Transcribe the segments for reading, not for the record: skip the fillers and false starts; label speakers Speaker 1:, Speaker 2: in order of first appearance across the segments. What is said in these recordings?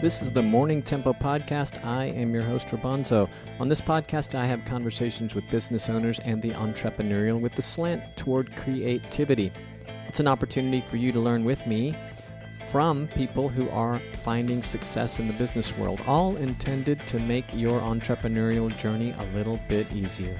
Speaker 1: This is the Morning Tempo Podcast. I am your host, Rabanzo. On this podcast, I have conversations with business owners and the entrepreneurial with the slant toward creativity. It's an opportunity for you to learn with me from people who are finding success in the business world, all intended to make your entrepreneurial journey a little bit easier.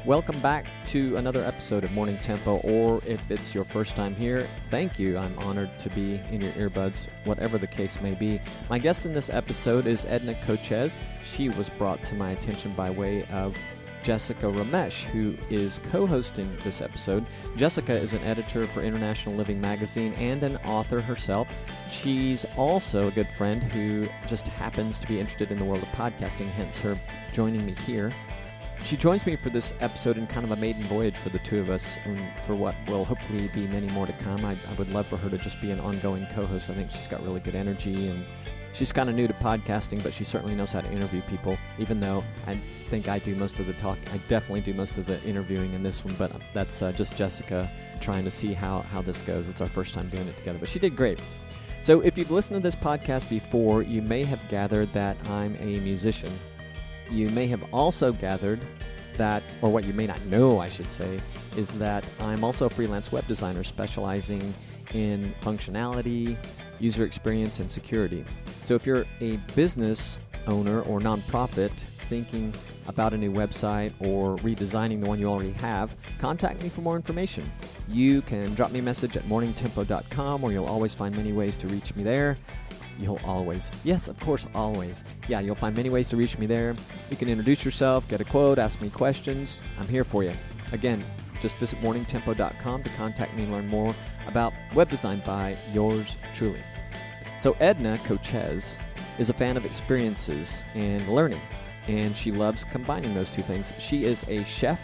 Speaker 1: Welcome back to another episode of Morning Tempo, or if it's your first time here, thank you. I'm honored to be in your earbuds, whatever the case may be. My guest in this episode is Edna Cochez. She was brought to my attention by way of Jessica Ramesch, who is co-hosting this episode. Jessica is an editor for International Living magazine and an author herself. She's also a good friend who just happens to be interested in the world of podcasting, hence her joining me here. She joins me for this episode in kind of a maiden voyage for the two of us, and for what will hopefully be many more to come. I would love for her to just be an ongoing co-host. I think she's got really good energy, and she's kind of new to podcasting, but she certainly knows how to interview people, even though I think I do most of the talk. I definitely do most of the interviewing in this one, but that's just Jessica trying to see how this goes. It's our first time doing it together, but she did great. So if you've listened to this podcast before, you may have gathered that I'm a musician. You may have also gathered that, or what you may not know, I should say, is that I'm also a freelance web designer specializing in functionality, user experience, and security. So if you're a business owner or nonprofit thinking about a new website or redesigning the one you already have, contact me for more information. You can drop me a message at morningtempo.com, where you'll always find many ways to reach me there. You'll always find many ways to reach me there. You can introduce yourself, get a quote, ask me questions. I'm here for you. Again, just visit morningtempo.com to contact me and learn more about web design by yours truly. So Edna Cochez is a fan of experiences and learning, and she loves combining those two things. She is a chef,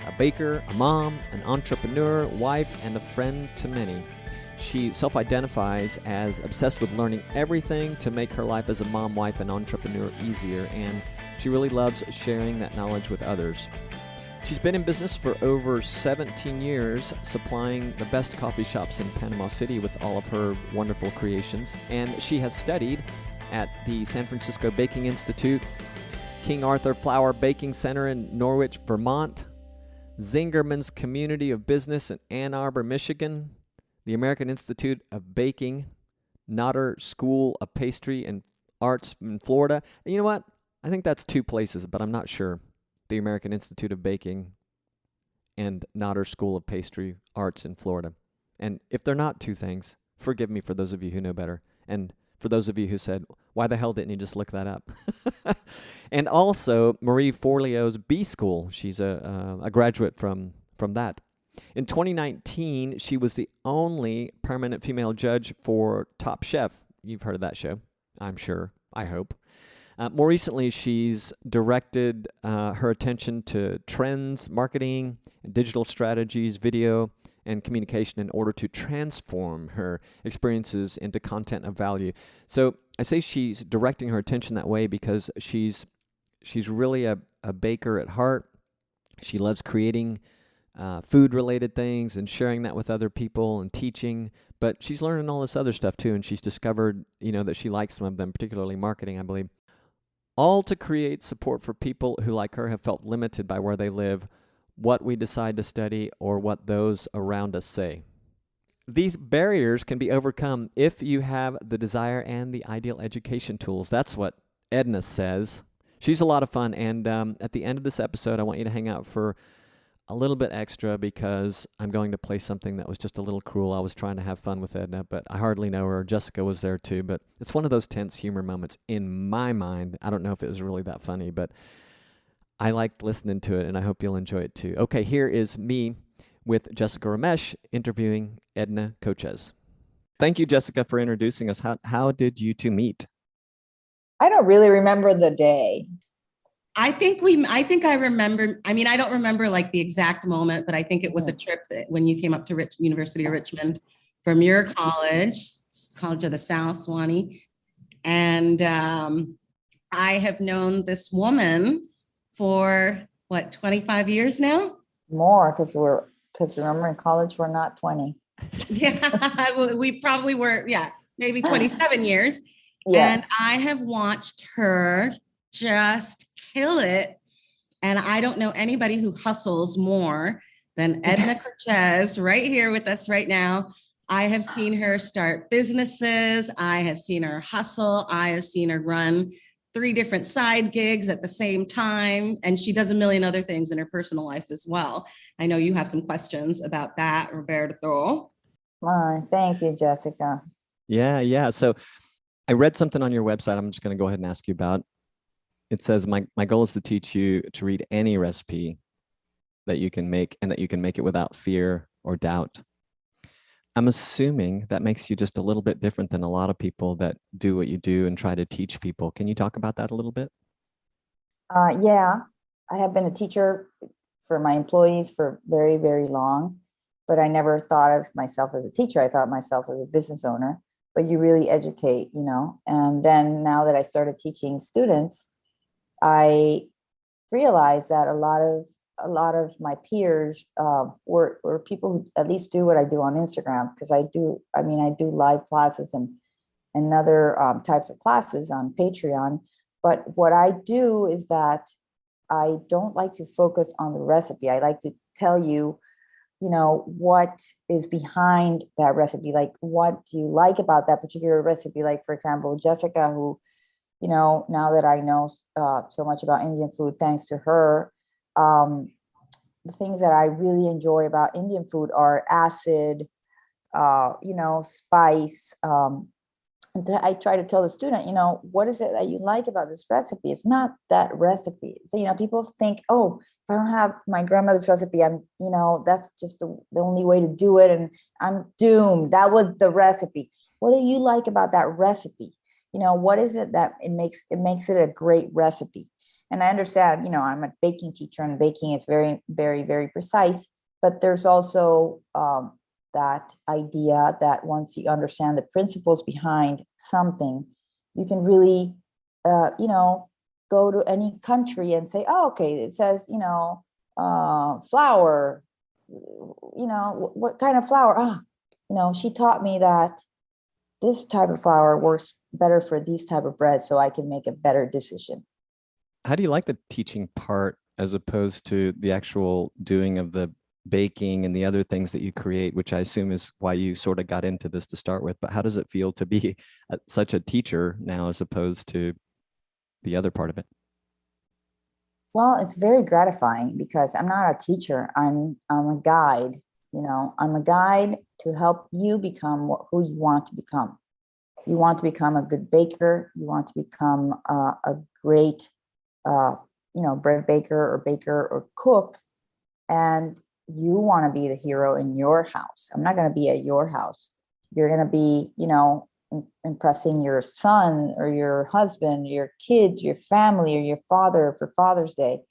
Speaker 1: a baker, a mom, an entrepreneur, wife, and a friend to many. She self-identifies as obsessed with learning everything to make her life as a mom, wife, and entrepreneur easier, and she really loves sharing that knowledge with others. She's been in business for over 17 years, supplying the best coffee shops in Panama City with all of her wonderful creations, and she has studied at the San Francisco Baking Institute, King Arthur Flour Baking Center in Norwich, Vermont, Zingerman's Community of Business in Ann Arbor, Michigan, the American Institute of Baking, Notter School of Pastry and Arts in Florida. And you know what? I think that's two places, but I'm not sure. The American Institute of Baking and Notter School of Pastry Arts in Florida. And if they're not two things, forgive me for those of you who know better. And for those of you who said, why the hell didn't you just look that up? And also Marie Forleo's B School. She's a graduate from that. In 2019, she was the only permanent female judge for Top Chef. You've heard of that show, I'm sure. I hope. More recently, she's directed her attention to trends, marketing, digital strategies, video, and communication in order to transform her experiences into content of value. So I say she's directing her attention that way because she's really a baker at heart. She loves creating food-related things and sharing that with other people and teaching, but she's learning all this other stuff too, and she's discovered, that she likes some of them, particularly marketing, I believe, all to create support for people who, like her, have felt limited by where they live, what we decide to study, or what those around us say. These barriers can be overcome if you have the desire and the ideal education tools. That's what Edna says. She's a lot of fun, and at the end of this episode, I want you to hang out for a little bit extra because I'm going to play something that was just a little cruel. I was trying to have fun with Edna, but I hardly know her. Jessica was there too, but it's one of those tense humor moments in my mind. I don't know if it was really that funny, but I liked listening to it, and I hope you'll enjoy it too. Okay, here is me with Jessica Ramesch interviewing Edna Cochez. Thank you, Jessica, for introducing us. How did you two meet?
Speaker 2: I don't really remember the day.
Speaker 3: I remember, I don't remember like the exact moment, but I think it was a trip that when you came up to University of Richmond from your college of the South, Swanee. And I have known this woman for 25 years now?
Speaker 2: More, because remember in college, we're not 20.
Speaker 3: Yeah, we probably were, maybe 27 years.
Speaker 2: Yeah.
Speaker 3: And I have watched her just kill it. And I don't know anybody who hustles more than Edna Cochez right here with us right now. I have seen her start businesses. I have seen her hustle. I have seen her run 3 different side gigs at the same time. And she does a million other things in her personal life as well. I know you have some questions about that, Roberto.
Speaker 2: Thank you, Jessica.
Speaker 1: Yeah. So I read something on your website. I'm just going to go ahead and ask you about. It says, my goal is to teach you to read any recipe that you can make and that you can make it without fear or doubt. I'm assuming that makes you just a little bit different than a lot of people that do what you do and try to teach people. Can you talk about that a little bit?
Speaker 2: Yeah, I have been a teacher for my employees for very, very long, but I never thought of myself as a teacher. I thought of myself as a business owner, but you really educate, and then now that I started teaching students, I realized that a lot of my peers were people who at least do what I do on Instagram, because I do live classes and other types of classes on Patreon. But what I do is that I don't like to focus on the recipe. I like to tell you, what is behind that recipe. Like, what do you like about that particular recipe? Like, for example, Jessica, who, now that I know so much about Indian food, thanks to her, the things that I really enjoy about Indian food are acid, spice. And I try to tell the student, what is it that you like about this recipe? It's not that recipe. So, people think, oh, if I don't have my grandmother's recipe, that's just the only way to do it, and I'm doomed. That was the recipe. What do you like about that recipe? What is it that it makes it a great recipe? And I understand, I'm a baking teacher, and baking is very, very, very precise, but there's also that idea that once you understand the principles behind something, you can really, go to any country and say, oh, okay, it says, flour, what kind of flour? She taught me that this type of flour works better for these type of bread, so I can make a better decision.
Speaker 1: How do you like the teaching part as opposed to the actual doing of the baking and the other things that you create, which I assume is why you sort of got into this to start with? But how does it feel to be such a teacher now as opposed to the other part of it?
Speaker 2: Well, it's very gratifying because I'm not a teacher. I'm a guide. I'm a guide to help you become who you want to become. You want to become a good baker. You want to become a great, bread baker or cook, and you want to be the hero in your house. I'm not going to be at your house. You're going to be, impressing your son or your husband, your kids, your family, or your father for Father's Day.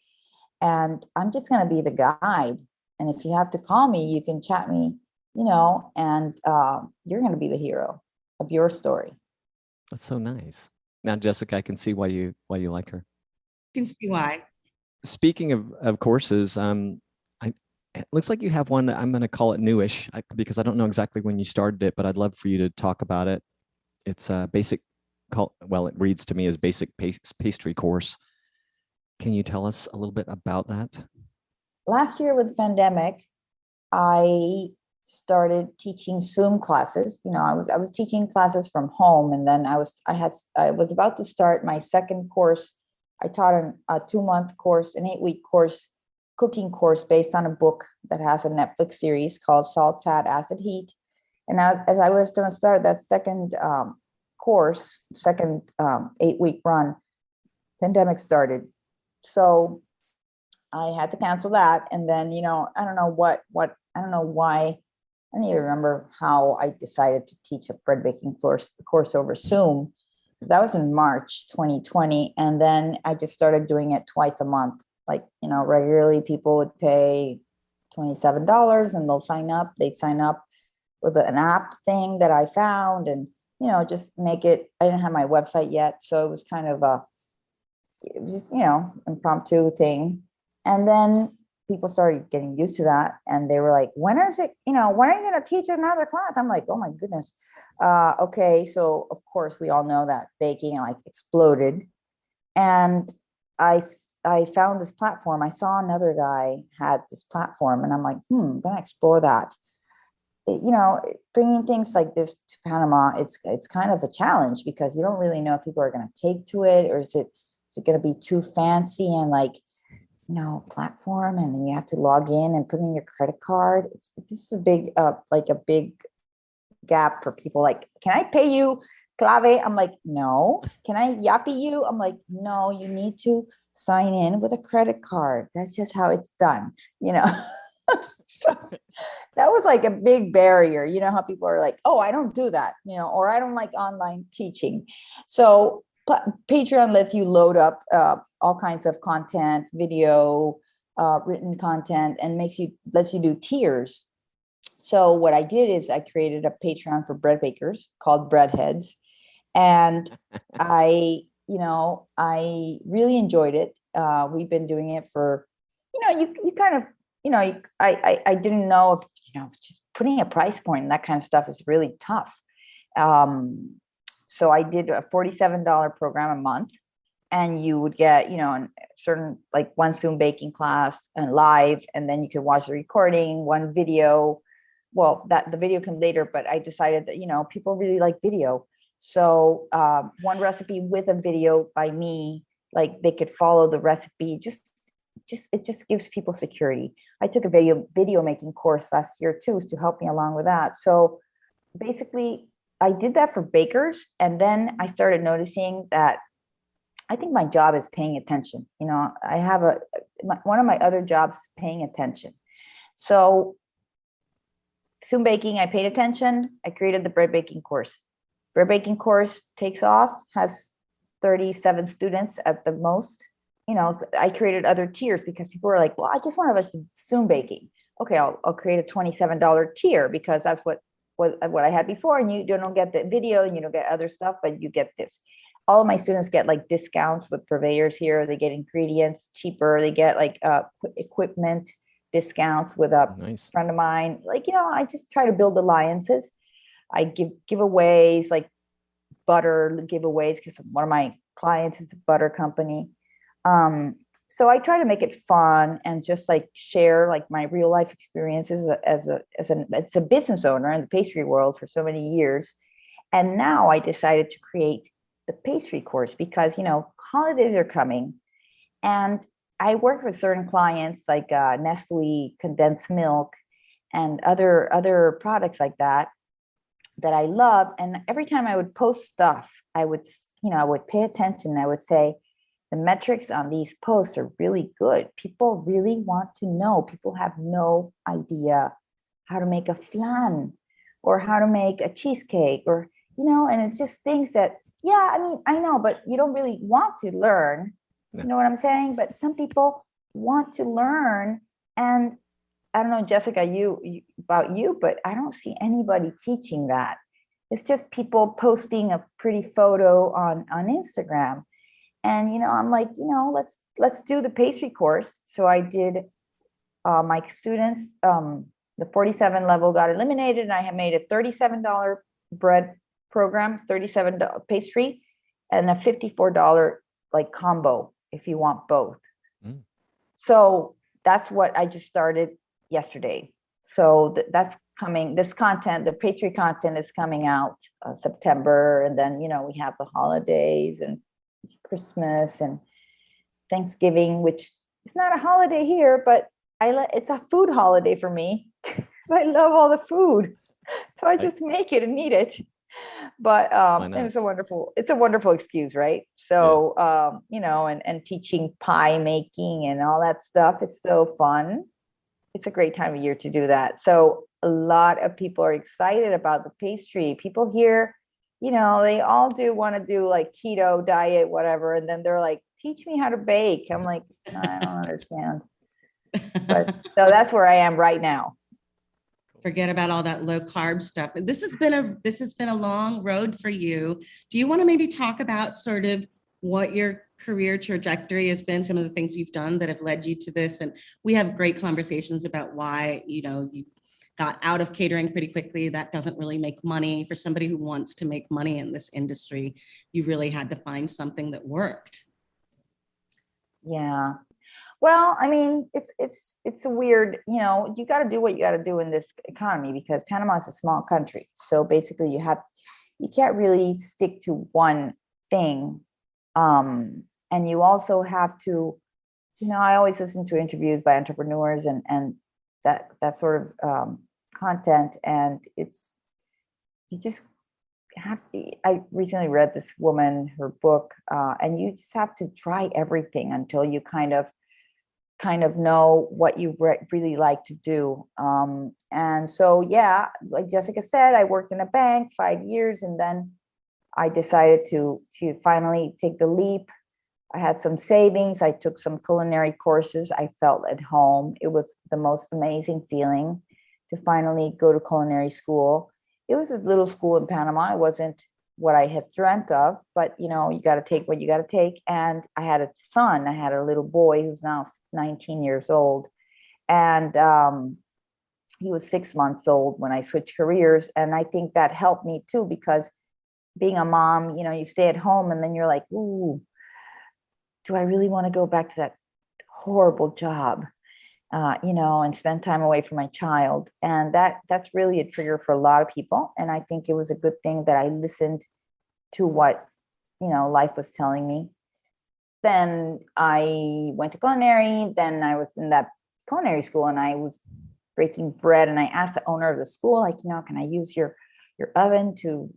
Speaker 2: And I'm just going to be the guide. And if you have to call me, you can chat me, and you're going to be the hero of your story.
Speaker 1: That's so nice. Now, Jessica, I can see why you like her.
Speaker 3: You can see why.
Speaker 1: Speaking of courses, it looks like you have one that I'm going to call it newish because I don't know exactly when you started it, but I'd love for you to talk about it. It's a basic, it reads to me as basic pastry course. Can you tell us a little bit about that?
Speaker 2: Last year with the pandemic, I started teaching Zoom classes. I was teaching classes from home, and then I was about to start my second course. I taught a 2-month course, an 8-week course, cooking course based on a book that has a Netflix series called Salt, Fat, Acid, Heat. And as I was going to start that second course, 8-week run, pandemic started. So I had to cancel that. And then, I don't know I don't know why. I don't even remember how I decided to teach a bread baking course over Zoom. That was in March 2020. And then I just started doing it twice a month. Like, regularly people would pay $27 and they'd sign up with an app thing that I found, and, just make it. I didn't have my website yet. So it was kind of impromptu thing. And then people started getting used to that, and they were like, when is it, when are you going to teach another class? I'm like, oh my goodness. Okay. So of course we all know that baking like exploded. And I found this platform. I saw another guy had this platform, and I'm like, I'm going to explore that. Bringing things like this to Panama, it's kind of a challenge because you don't really know if people are going to take to it, or is it going to be too fancy and like, platform, and then you have to log in and put in your credit card. This is a big, like a big gap for people. Like, can I pay you clave? I'm like, no. Can I yappy you? I'm like, no, you need to sign in with a credit card. That's just how it's done, So that was like a big barrier. You know how people are like, oh, I don't do that, or I don't like online teaching. So Patreon lets you load up all kinds of content, video, written content, and lets you do tiers. So what I did is I created a Patreon for bread bakers called Breadheads, and I really enjoyed it. We've been doing it for, you kind of, I didn't know, just putting a price point and that kind of stuff is really tough. So I did a $47 program a month, and you would get, a certain, like one Zoom baking class and live, and then you could watch the recording, one video. Well, the video came later, but I decided that, people really like video. So one recipe with a video by me, like they could follow the recipe, it just gives people security. I took a video making course last year too, to help me along with that. So basically I did that for bakers. And then I started noticing that I think my job is paying attention. I have one of my other jobs is paying attention. So Zoom baking, I paid attention. I created the bread baking course. Bread baking course takes off, has 37 students at the most. So I created other tiers because people were like, well, I just want to watch Zoom baking. Okay, I'll create a $27 tier because that's what I had before. And you don't get the video and you don't get other stuff, but you get this. All of my students get like discounts with purveyors here. They get ingredients cheaper. They get like equipment discounts with a
Speaker 1: Nice.
Speaker 2: friend of mine. Like, I just try to build alliances. I give giveaways, like butter giveaways, because one of my clients is a butter company. So I try to make it fun and just like share like my real life experiences as a business owner in the pastry world for so many years. And now I decided to create the pastry course because, holidays are coming, and I work with certain clients like Nestle condensed milk and other products like that I love. And every time I would post stuff, I would pay attention. I would say, the metrics on these posts are really good. People really want to know. People have no idea how to make a flan or how to make a cheesecake, or, and it's just things that, I know, but you don't really want to learn.
Speaker 1: No.
Speaker 2: You know what I'm saying? But some people want to learn. And I don't know, Jessica, about you, but I don't see anybody teaching that. It's just people posting a pretty photo on Instagram. And, I'm like, let's do the pastry course. So I did my students, the 47 level got eliminated, and I had made a $37 bread program, $37 pastry, and a $54 like combo if you want both. Mm. So that's what I just started yesterday. So that's coming, this content, the pastry content is coming out September. And then, we have the holidays and Christmas and Thanksgiving, which is not a holiday here, but it's a food holiday for me. I love all the food, so I just make it and eat it. But and it's a wonderful excuse, right? So and teaching pie making and all that stuff is so fun. It's a great time of year to do that. So a lot of people are excited about the pastry. People here, they all want to do like keto diet, whatever. And then they're like, teach me how to bake. I'm like, I don't understand. But so that's where I am right now.
Speaker 3: Forget about all that low carb stuff. This has been a long road for you. Do you want to maybe talk about sort of what your career trajectory has been, some of the things you've done that have led you to this. And we have great conversations about why, you got out of catering pretty quickly. That doesn't really make money. For somebody who wants to make money in this industry, you really had to find something that worked.
Speaker 2: Yeah. Well, I mean, it's a weird, you got to do what you got to do in this economy, because Panama is a small country. So basically you can't really stick to one thing. And you also have to, I always listen to interviews by entrepreneurs and that sort of content. And you just have to, I recently read this woman, her book, and you just have to try everything until you kind of know what you really like to do. And so, yeah, like Jessica said, I worked in a bank 5 years, and then I decided to finally take the leap. I had some savings. I took some culinary courses. I felt at home. It was the most amazing feeling to finally go to culinary school. It was a little school in Panama. It wasn't what I had dreamt of, but you got to take what you got to take. And I had a son. I had a little boy who's now 19 years old. And he was 6 months old when I switched careers. And I think that helped me too, because being a mom, you stay at home and then you're like, ooh, do I really want to go back to that horrible job? And spend time away from my child. And that's really a trigger for a lot of people. And I think it was a good thing that I listened to what, life was telling me. Then I went to culinary. Then I was in that culinary school and I was breaking bread. And I asked the owner of the school, like, can I use your oven to,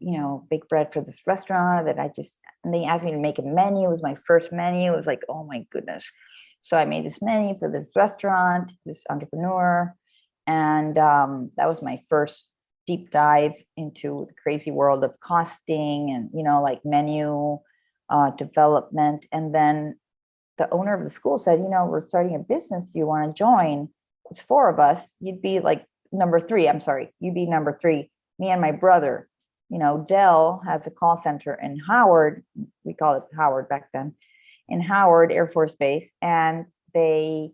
Speaker 2: bake bread for this restaurant and they asked me to make a menu. It was my first menu. It was like, oh my goodness. So I made this menu for this restaurant, this entrepreneur. And that was my first deep dive into the crazy world of costing and, like menu development. And then the owner of the school said, we're starting a business. Do you want to join? It's 4 of us. You'd be like number 3. I'm sorry. You'd be number 3, me and my brother. Dell has a call center in Howard. We call it Howard back then. In Howard Air Force Base, and they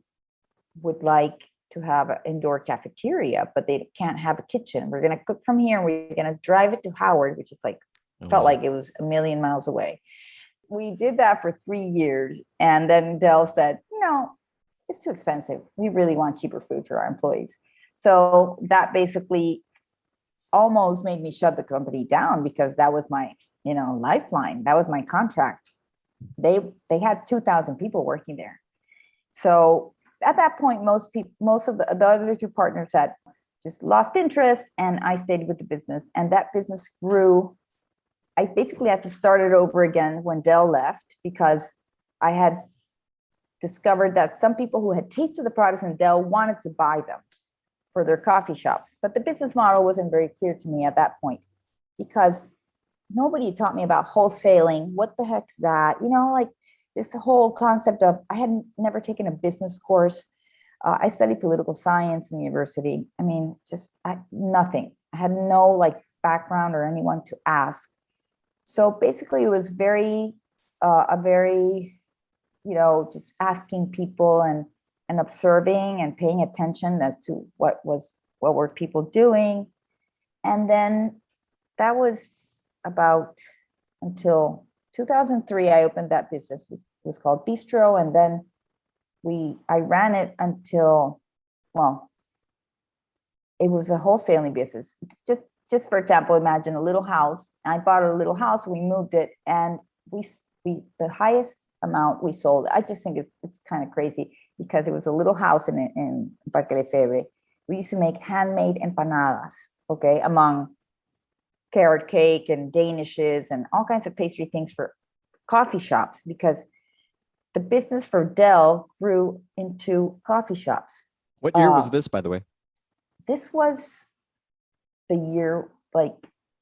Speaker 2: would like to have an indoor cafeteria, but they can't have a kitchen. We're going to cook from here. We're going to drive it to Howard, which is felt like it was a million miles away. We did that for 3 years. And then Dell said, it's too expensive. We really want cheaper food for our employees. So that basically almost made me shut the company down, because that was my, lifeline. That was my contract. They had 2,000 people working there. So at that point, most of the other 2 partners had just lost interest, and I stayed with the business. And that business grew. I basically had to start it over again when Dell left, because I had discovered that some people who had tasted the products in Dell wanted to buy them for their coffee shops. But the business model wasn't very clear to me at that point, because nobody taught me about wholesaling. What the heck is that? Like this whole concept of, I had never taken a business course. I studied political science in university. I mean, nothing. I had no background or anyone to ask. So basically it was just asking people and observing and paying attention as to what were people doing. And then that was about until 2003, I opened that business. It was called Bistro. And then I ran it until, it was a wholesaling business. Just for example, imagine a little house. I bought a little house, we moved it, and the highest amount we sold, I just think it's kind of crazy, because it was a little house in Parque Lefebvre. We used to make handmade empanadas, okay, among carrot cake and danishes and all kinds of pastry things for coffee shops, because the business for Dell grew into coffee shops.
Speaker 1: What year was this, by the way?
Speaker 2: This was the year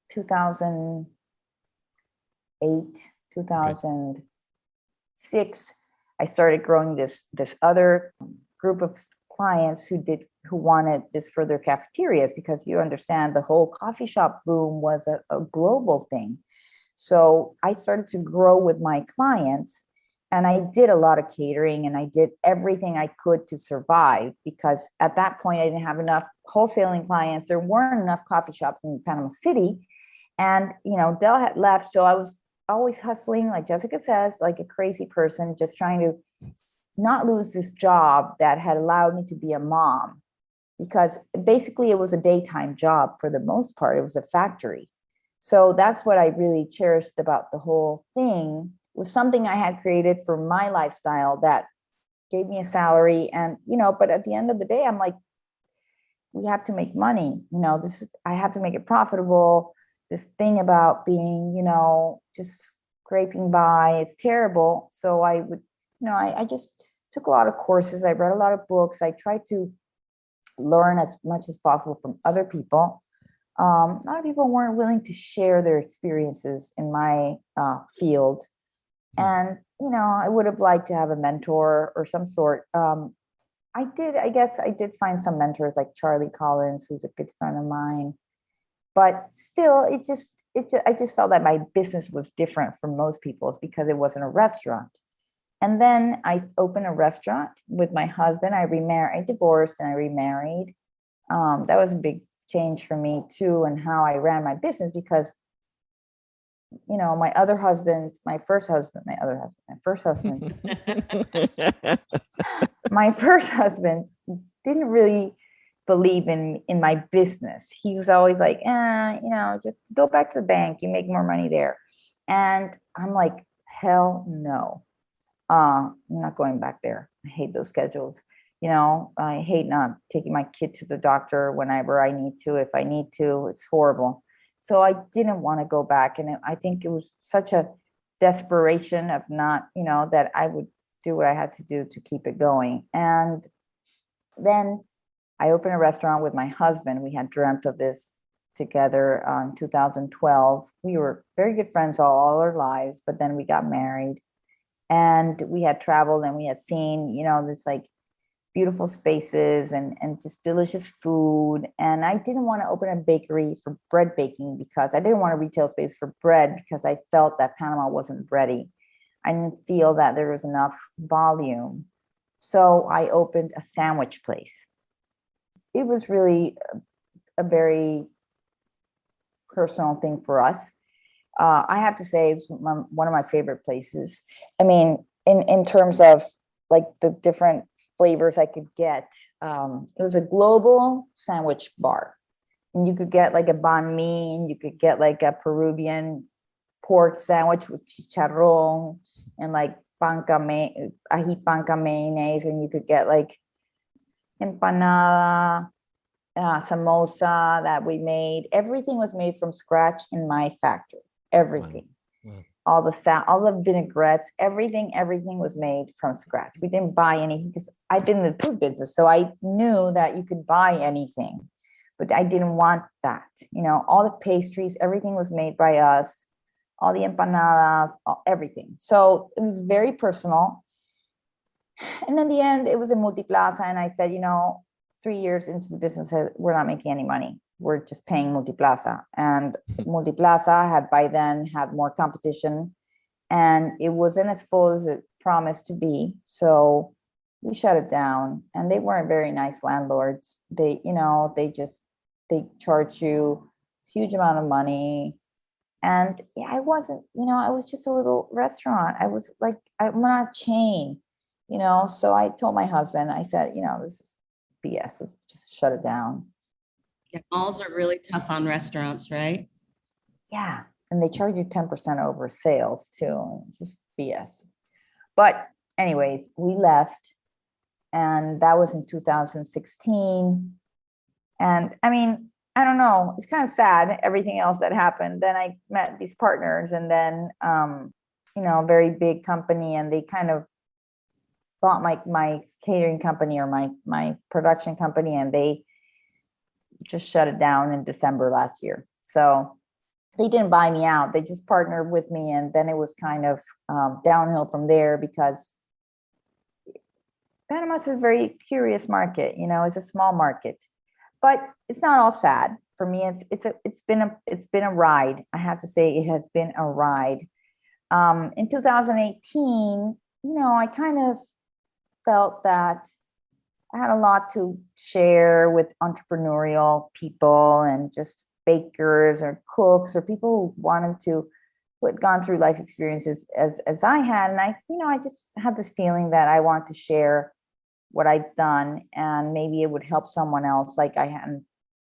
Speaker 2: 2008, 2006. I started growing this other group of clients who wanted this for their cafeterias, because you understand the whole coffee shop boom was a global thing. So I started to grow with my clients, And I did a lot of catering and I did everything I could to survive, because at that point I didn't have enough wholesaling clients. There weren't enough coffee shops in Panama City. And, Dell had left. So I was always hustling, like Jessica says, like a crazy person, just trying to not lose this job that had allowed me to be a mom, because basically it was a daytime job for the most part. It was a factory. So that's what I really cherished about the whole thing, was something I had created for my lifestyle that gave me a salary. And, but at the end of the day, I'm like, we have to make money. I have to make it profitable. This thing about being, just scraping by, it's terrible. So I would, I just took a lot of courses. I read a lot of books. I tried to learn as much as possible from other people. A lot of people weren't willing to share their experiences in my field. And, I would have liked to have a mentor or some sort. I guess I did find some mentors like Charlie Collins, who's a good friend of mine. But still, I just felt that my business was different from most people's because it wasn't a restaurant. And then I opened a restaurant with my husband. I divorced and I remarried. That was a big change for me too, and how I ran my business, because my first husband didn't really believe in my business. He was always like, just go back to the bank, you make more money there. And I'm like, hell no. I'm not going back there. I hate those schedules. I hate not taking my kid to the doctor whenever I need to. If I need to, it's horrible. So I didn't want to go back. And I think it was such a desperation of not, that I would do what I had to do to keep it going. And then I opened a restaurant with my husband. We had dreamt of this together in 2012. We were very good friends all our lives, but then we got married and we had traveled and we had seen, this like beautiful spaces and just delicious food. And I didn't want to open a bakery for bread baking, because I didn't want a retail space for bread, because I felt that Panama wasn't ready. I didn't feel that there was enough volume. So I opened a sandwich place. It was really a very personal thing for us. I have to say it's one of my favorite places. I mean, in terms of like the different flavors I could get. It was a global sandwich bar, and you could get like a banh mi, and you could get like a Peruvian pork sandwich with chicharrón and like ají panca mayonnaise, and you could get like empanada, samosa that we made. Everything was made from scratch in my factory. Everything. Wow. All the vinaigrettes, everything was made from scratch. We didn't buy anything, because I've been in the food business. So I knew that you could buy anything, but I didn't want that. All the pastries, everything was made by us, all the empanadas, everything. So it was very personal. And in the end, it was a multiplaza. And I said, 3 years into the business, we're not making any money. We're just paying Multiplaza. And Multiplaza had by then had more competition, and it wasn't as full as it promised to be. So we shut it down, and they weren't very nice landlords. They charge you a huge amount of money. And I wasn't, I was just a little restaurant. I was like, I'm not a chain, so I told my husband, I said, this is BS, just shut it down.
Speaker 3: Yeah, malls are really tough on restaurants, right?
Speaker 2: Yeah. And they charge you 10% over sales too. It's just BS. But anyways, we left, and that was in 2016. And I mean, I don't know, it's kind of sad, everything else that happened. Then I met these partners, and then, a very big company, and they kind of bought my catering company, or my production company, and they just shut it down in December last year. So they didn't buy me out. They just partnered with me. And then it was kind of downhill from there, because Panama is a very curious market. It's a small market, but it's not all sad for me. It's been a ride. I have to say, it has been a ride. In 2018, I kind of felt that I had a lot to share with entrepreneurial people and just bakers or cooks or people who wanted to, who had gone through life experiences as I had. And I just had this feeling that I want to share what I'd done, and maybe it would help someone else. Like I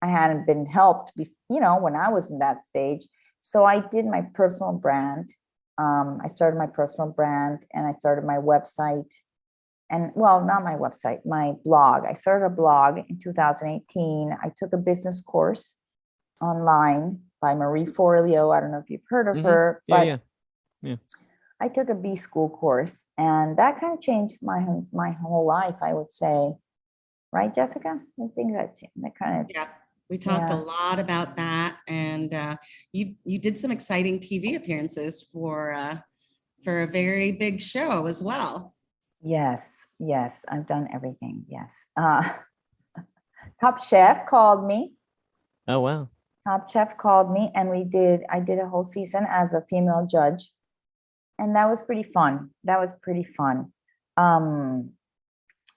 Speaker 2: hadn't been helped when I was in that stage. So I did my personal brand. I started my personal brand and I started my website, and well, not my website, my blog. I started a blog in 2018. I took a business course online by Marie Forleo. I don't know if you've heard of her, but
Speaker 1: Yeah.
Speaker 2: I took a B school course, and that kind of changed my whole life, I would say. Right, Jessica? I think that kind of,
Speaker 3: Yeah, we talked a
Speaker 2: yeah.
Speaker 3: lot about that, and you did some exciting TV appearances for a very big show as well.
Speaker 2: Yes, I've done everything. Yes. Top Chef called me.
Speaker 1: Oh, wow.
Speaker 2: Top Chef called me, and I did a whole season as a female judge. And that was pretty fun.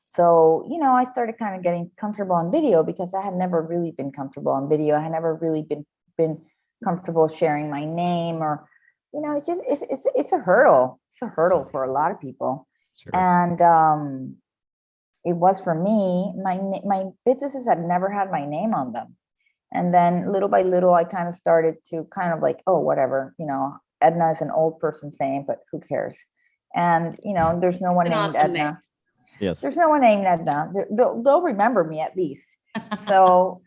Speaker 2: So, I started kind of getting comfortable on video because I had never really been comfortable on video. I had never really been comfortable sharing my name, or, it's a hurdle. It's a hurdle for a lot of people.
Speaker 1: Sure.
Speaker 2: And it was for me. My businesses had never had my name on them. And then little by little, I kind of started to kind of like, oh, whatever, Edna is an old person's name, but who cares? And, there's no one
Speaker 3: An
Speaker 2: named
Speaker 3: awesome
Speaker 2: Edna.
Speaker 3: name.
Speaker 1: Yes.
Speaker 2: There's no one named Edna. They'll remember me at least. So,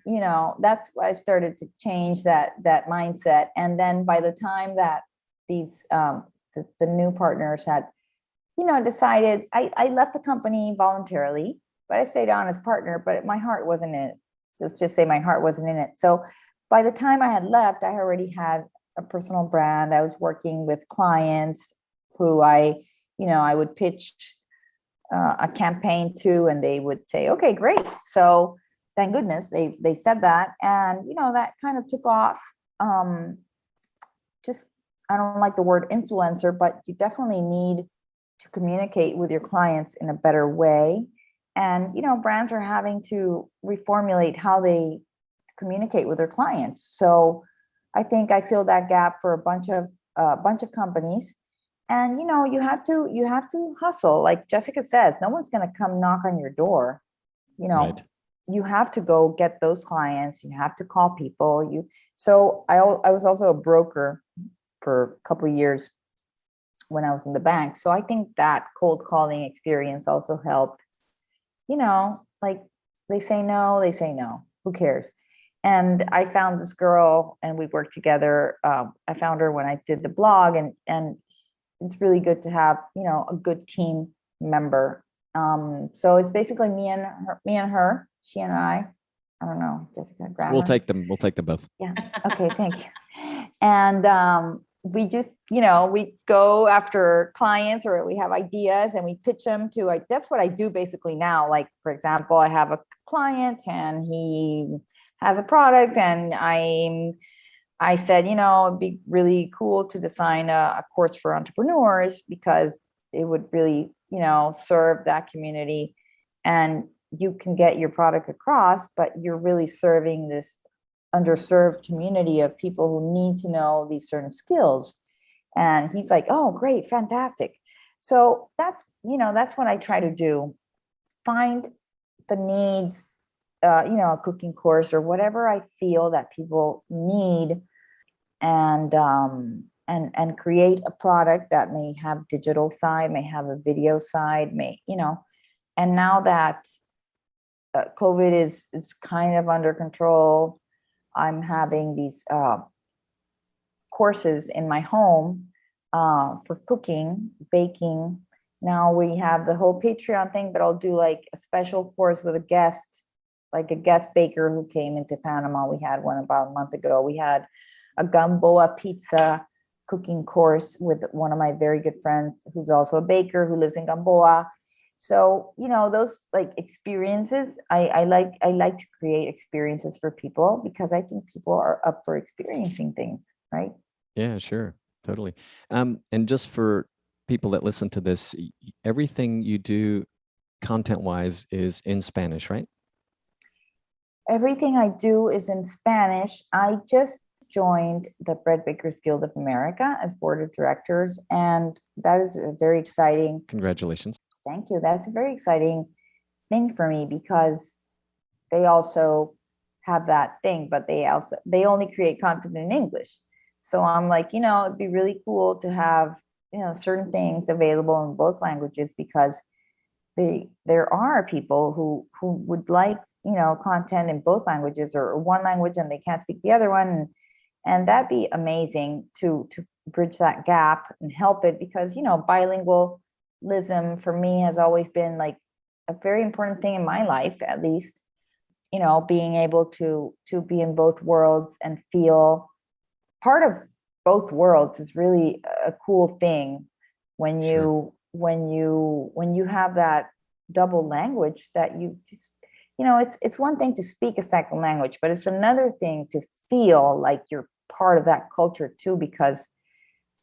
Speaker 2: that's why I started to change that mindset. And then by the time that these, the new partners had, decided, I left the company voluntarily, but I stayed on as partner, but my heart wasn't in it. Let's just say my heart wasn't in it. So by the time I had left, I already had a personal brand. I was working with clients who I would pitch a campaign to, and they would say, okay, great. So thank goodness they said that. And, that kind of took off. Just, I don't like the word influencer, but you definitely need to communicate with your clients in a better way. And, brands are having to reformulate how they communicate with their clients. So I fill that gap for a bunch of companies. And, you have to hustle. Like Jessica says, no one's going to come knock on your door.
Speaker 1: Right.
Speaker 2: You have to go get those clients. You have to call people. So I was also a broker for a couple of years when I was in the bank. So I think that cold calling experience also helped. Like they say no. Who cares? And I found this girl, and we worked together. I found her when I did the blog, and it's really good to have, a good team member. So it's basically me and her, she and I don't know, Jessica, grammar.
Speaker 1: We'll take them both.
Speaker 2: Yeah. Okay. Thank you. And we just, we go after clients, or we have ideas and we pitch them to, that's what I do basically now. Like, for example, I have a client and he has a product, and I said, it'd be really cool to design a course for entrepreneurs, because it would really, serve that community, and you can get your product across, but you're really serving this underserved community of people who need to know these certain skills. And he's like, oh, great, fantastic. So that's what I try to do. Find the needs, a cooking course or whatever I feel that people need, and create a product that may have digital side, may have a video side, and now that COVID is kind of under control, I'm having these courses in my home for cooking, baking. Now we have the whole Patreon thing, but I'll do like a special course with a guest, like a guest baker who came into Panama. We had one about a month ago. We had a Gamboa pizza cooking course with one of my very good friends who's also a baker who lives in Gamboa. So, those like experiences, I like to create experiences for people, because I think people are up for experiencing things, right?
Speaker 1: Yeah, sure. Totally. And just for people that listen to this, everything you do content-wise is in Spanish, right?
Speaker 2: Everything I do is in Spanish. I just joined the Bread Bakers Guild of America as board of directors, and that is a very exciting.
Speaker 1: Congratulations.
Speaker 2: Thank you. That's a very exciting thing for me because they also have that thing, but they only create content in English. So I'm like, it'd be really cool to have, certain things available in both languages, because there are people who would like, content in both languages or one language and they can't speak the other one. And that'd be amazing to bridge that gap and help it, because, bilingualism for me has always been like a very important thing in my life, at least, being able to be in both worlds and feel part of both worlds is really a cool thing when you when you have that double language, that you just, it's one thing to speak a second language, but it's another thing to feel like you're part of that culture too, because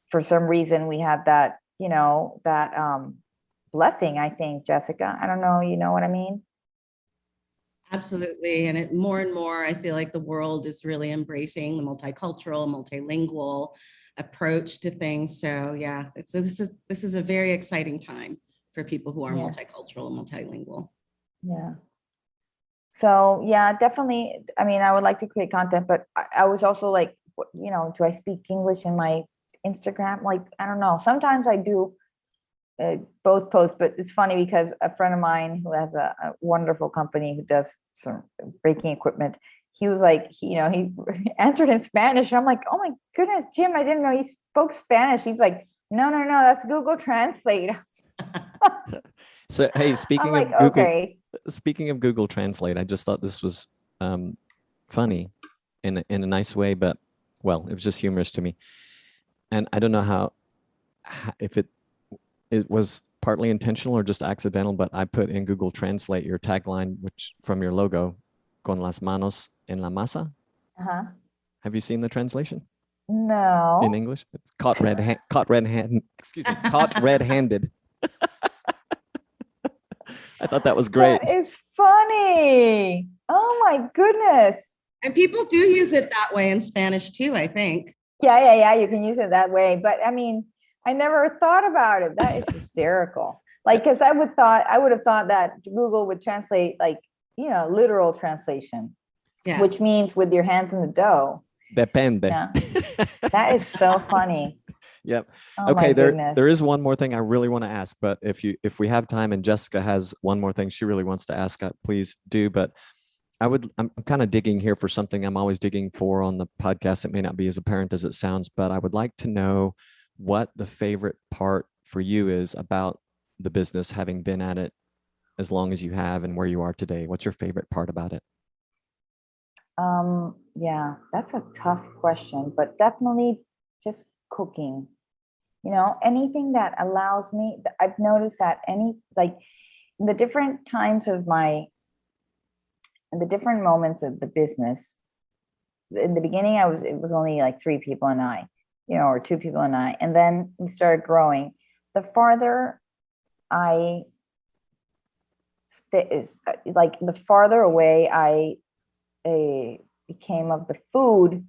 Speaker 2: for some reason we have that, blessing, I think, Jessica. I don't know, you know what I mean?
Speaker 3: Absolutely. And more and more, I feel like the world is really embracing the multicultural, multilingual approach to things. So yeah, this is a very exciting time for people who are
Speaker 2: Yes.
Speaker 3: multicultural and multilingual.
Speaker 2: Yeah. So yeah, definitely. I mean, I would like to create content, but I was also like, do I speak English in my Instagram? Like, I don't know. Sometimes I do both posts, but it's funny because a friend of mine who has a wonderful company who does some baking equipment, he was like, he answered in Spanish. I'm like, oh my goodness, Jim, I didn't know you spoke Spanish. He's like, no, that's Google Translate.
Speaker 1: So, hey, speaking
Speaker 2: I'm
Speaker 1: of
Speaker 2: like,
Speaker 1: Google,
Speaker 2: okay.
Speaker 1: speaking of Google Translate, I just thought this was funny in a nice way, but well, it was just humorous to me. And I don't know how if it was partly intentional or just accidental, but I put in Google Translate your tagline, which from your logo, con las manos en la masa.
Speaker 2: Uh-huh.
Speaker 1: Have you seen the translation
Speaker 2: No.
Speaker 1: in English? It's caught red-handed. I thought that was great.
Speaker 2: That is funny. Oh my goodness.
Speaker 3: And people do use it that way in Spanish too, I think.
Speaker 2: Yeah. You can use it that way. But I mean, I never thought about it. That is hysterical. Like, because I would have thought that Google would translate like, literal translation,
Speaker 3: Yeah.
Speaker 2: which means with your hands in the dough.
Speaker 1: Depende.
Speaker 2: Yeah. That is so funny.
Speaker 1: Yep.
Speaker 2: Oh
Speaker 1: Okay.
Speaker 2: my
Speaker 1: There
Speaker 2: goodness.
Speaker 1: is one more thing I really want to ask, but if we have time and Jessica has one more thing she really wants to ask, please do. But I'm kind of digging here for something I'm always digging for on the podcast. It may not be as apparent as it sounds, but I would like to know what the favorite part for you is about the business, having been at it as long as you have and where you are today. What's your favorite part about it?
Speaker 2: Yeah, that's a tough question, but definitely just cooking. Anything that allows me, I've noticed that like the different times of the different moments of the business, in the beginning, it was only like 3 people and I, or 2 people and I, and then we started growing. The farther I like the farther away I became of the food,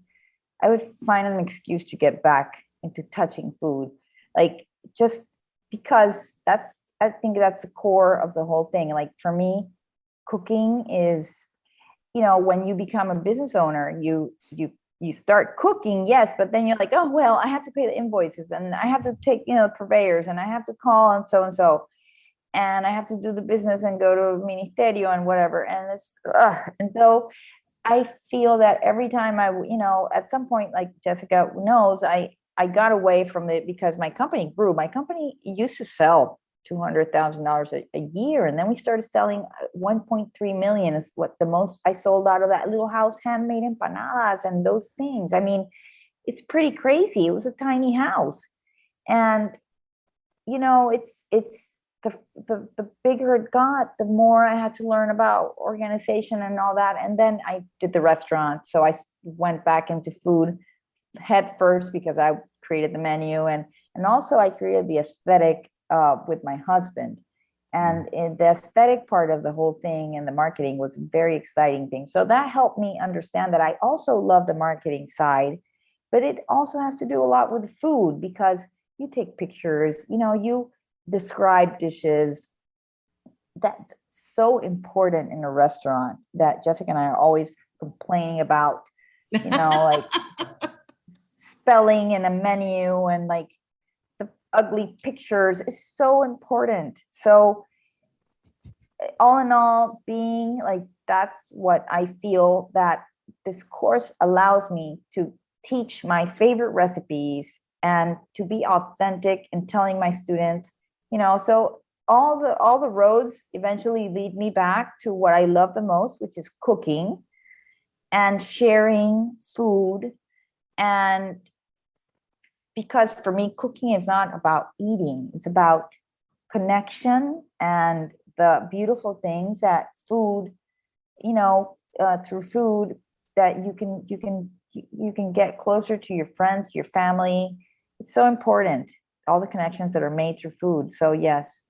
Speaker 2: I would find an excuse to get back into touching food, like just because I think that's the core of the whole thing. Like for me, cooking is, when you become a business owner, you start cooking, yes, but then you're like, oh well, I have to pay the invoices and I have to take purveyors and I have to call and so and I have to do the business and go to ministerio and whatever, and and so I feel that every time at some point, like Jessica knows, I got away from it because my company grew. My company used to sell $200,000 a year, and then we started selling 1.3 million is what the most I sold out of that little house, handmade empanadas and those things. I mean, it's pretty crazy. It was a tiny house, and it's the bigger it got, the more I had to learn about organization and all that. And then I did the restaurant. So I went back into food head first because I created the menu and And also I created the aesthetic with my husband. And in the aesthetic part of the whole thing and the marketing was a very exciting thing. So that helped me understand that I also love the marketing side, but it also has to do a lot with food because you take pictures, you describe dishes. That's so important in a restaurant that Jessica and I are always complaining about, like spelling in a menu and like the ugly pictures is so important. So all in all, being like, that's what I feel that this course allows me to teach my favorite recipes and to be authentic in telling my students, so all the roads eventually lead me back to what I love the most, which is cooking and sharing food. And because for me, cooking is not about eating, it's about connection and the beautiful things that food, through food that you can get closer to your friends, your family. It's so important. All the connections that are made through food. So yes,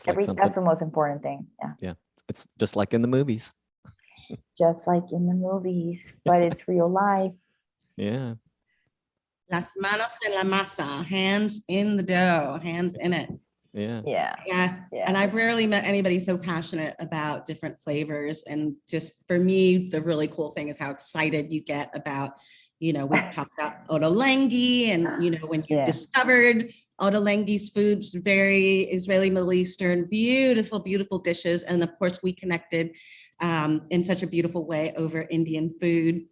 Speaker 2: that's the most important thing. Yeah.
Speaker 1: Yeah. It's just like in the movies.
Speaker 2: Just like in the movies, but it's real life.
Speaker 1: Yeah.
Speaker 3: Las manos en la masa, hands in the dough, hands in it.
Speaker 1: Yeah.
Speaker 2: Yeah.
Speaker 3: Yeah. And I've rarely met anybody so passionate about different flavors. And just for me, the really cool thing is how excited you get about, we talked about Ottolenghi and, when you discovered Ottolenghi's foods, very Israeli, Middle Eastern, beautiful, beautiful dishes. And of course we connected in such a beautiful way over Indian food.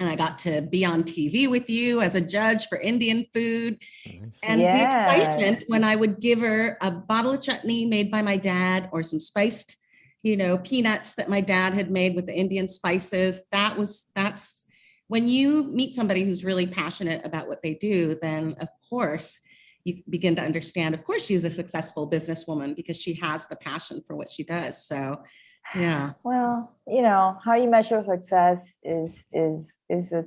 Speaker 3: And I got to be on TV with you as a judge for Indian food. Nice. And the excitement when I would give her a bottle of chutney made by my dad or some spiced, peanuts that my dad had made with the Indian spices. That's when you meet somebody who's really passionate about what they do, then of course you begin to understand, of course she's a successful businesswoman because she has the passion for what she does. So yeah.
Speaker 2: Well, how you measure success is a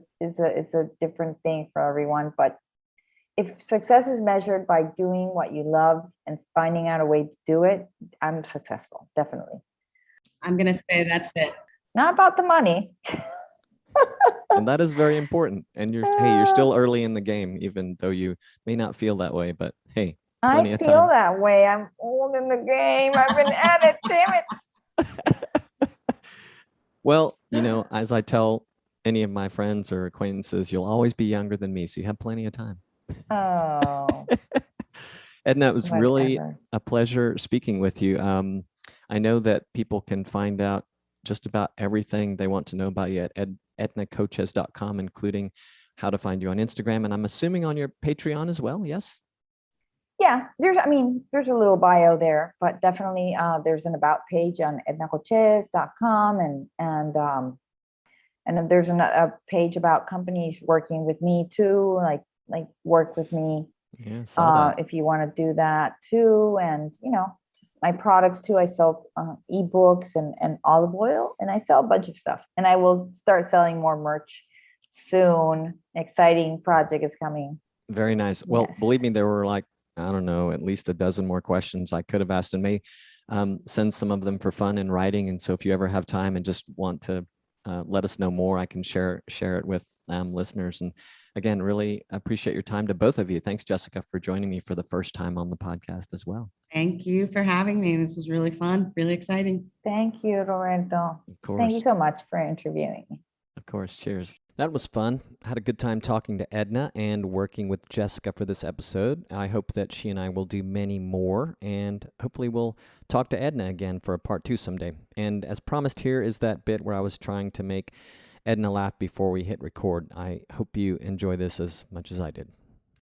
Speaker 2: different thing for everyone. But if success is measured by doing what you love and finding out a way to do it, I'm successful, definitely.
Speaker 3: I'm gonna say that's it.
Speaker 2: Not about the money.
Speaker 1: And that is very important. And you're still early in the game, even though you may not feel that way. But hey, plenty of time.
Speaker 2: I feel that way. I'm old in the game. I've been at it. Damn it.
Speaker 1: Well, as I tell any of my friends or acquaintances, you'll always be younger than me, so you have plenty of time.
Speaker 2: Oh.
Speaker 1: Edna, it was really a pleasure speaking with you. I know that people can find out just about everything they want to know about you at ednacochez.com, including how to find you on Instagram, and I'm assuming on your Patreon as well, yes?
Speaker 2: Yeah, there's a little bio there, but definitely there's an about page on ednacochez.com and then there's a page about companies working with me too, like work with me.
Speaker 1: Yeah, saw that.
Speaker 2: If you want to do that too, and my products too. I sell ebooks and olive oil, and I sell a bunch of stuff, and I will start selling more merch soon. Exciting project is coming.
Speaker 1: Very nice. Well, believe me, there were I don't know, at least a dozen more questions I could have asked, and may send some of them for fun in writing. And so if you ever have time and just want to let us know more, I can share it with listeners. And again, really appreciate your time to both of you. Thanks, Jessica, for joining me for the first time on the podcast as well.
Speaker 3: Thank you for having me. This was really fun, really exciting.
Speaker 2: Thank you, Lorenzo.
Speaker 1: Of course.
Speaker 2: Thank you so much for interviewing me.
Speaker 1: Of course. Cheers. That was fun. I had a good time talking to Edna and working with Jessica for this episode. I hope that she and I will do many more, and hopefully we'll talk to Edna again for a part 2 someday. And as promised, here is that bit where I was trying to make Edna laugh before we hit record. I hope you enjoy this as much as I did.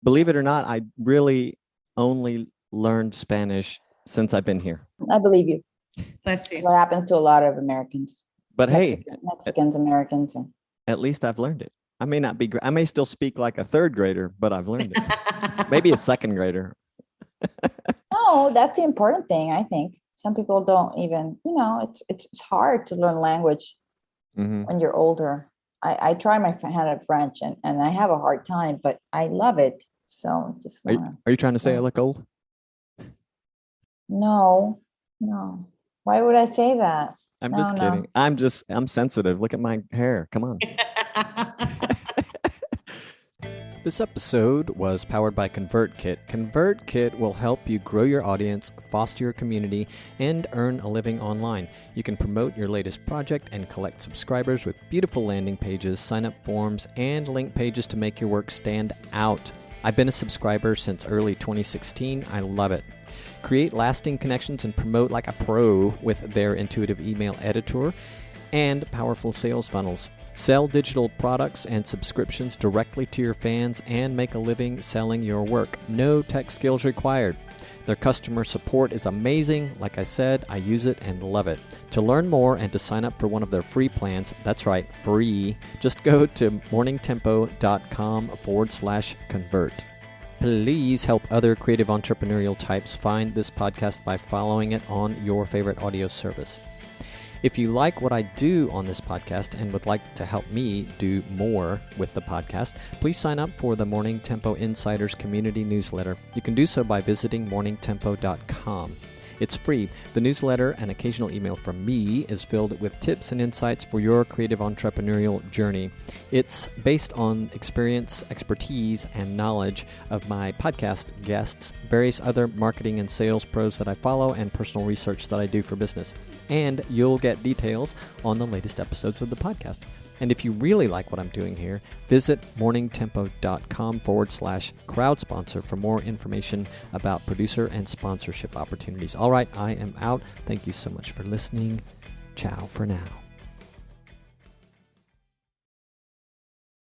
Speaker 1: Believe it or not, I really only learned Spanish since I've been here.
Speaker 2: I believe you.
Speaker 3: Let's see.
Speaker 2: What happens to a lot of Americans.
Speaker 1: But
Speaker 2: Mexicans, Americans.
Speaker 1: At least I've learned it. I may not be, I may still speak like a 3rd grader, but I've learned it. Maybe a 2nd grader.
Speaker 2: No, that's the important thing, I think. Some people don't even, it's hard to learn language when you're older. I try my hand at French and I have a hard time, but I love it. So just
Speaker 1: Are
Speaker 2: wanna,
Speaker 1: you trying to say I look old?
Speaker 2: no. Why would I say that?
Speaker 1: I'm just kidding. I'm sensitive. Look at my hair. Come on. This episode was powered by ConvertKit. ConvertKit will help you grow your audience, foster your community, and earn a living online. You can promote your latest project and collect subscribers with beautiful landing pages, sign-up forms, and link pages to make your work stand out. I've been a subscriber since early 2016. I love it. Create lasting connections and promote like a pro with their intuitive email editor and powerful sales funnels. Sell digital products and subscriptions directly to your fans and make a living selling your work. No tech skills required. Their customer support is amazing. Like I said, I use it and love it. To learn more and to sign up for one of their free plans, that's right, free, just go to morningtempo.com/convert. Please help other creative entrepreneurial types find this podcast by following it on your favorite audio service. If you like what I do on this podcast and would like to help me do more with the podcast, please sign up for the Morning Tempo Insiders community newsletter. You can do so by visiting morningtempo.com. It's free. The newsletter and occasional email from me is filled with tips and insights for your creative entrepreneurial journey. It's based on experience, expertise, and knowledge of my podcast guests, various other marketing and sales pros that I follow, and personal research that I do for business. And you'll get details on the latest episodes of the podcast. And if you really like what I'm doing here, visit morningtempo.com/crowd sponsor for more information about producer and sponsorship opportunities. All right, I am out. Thank you so much for listening. Ciao for now.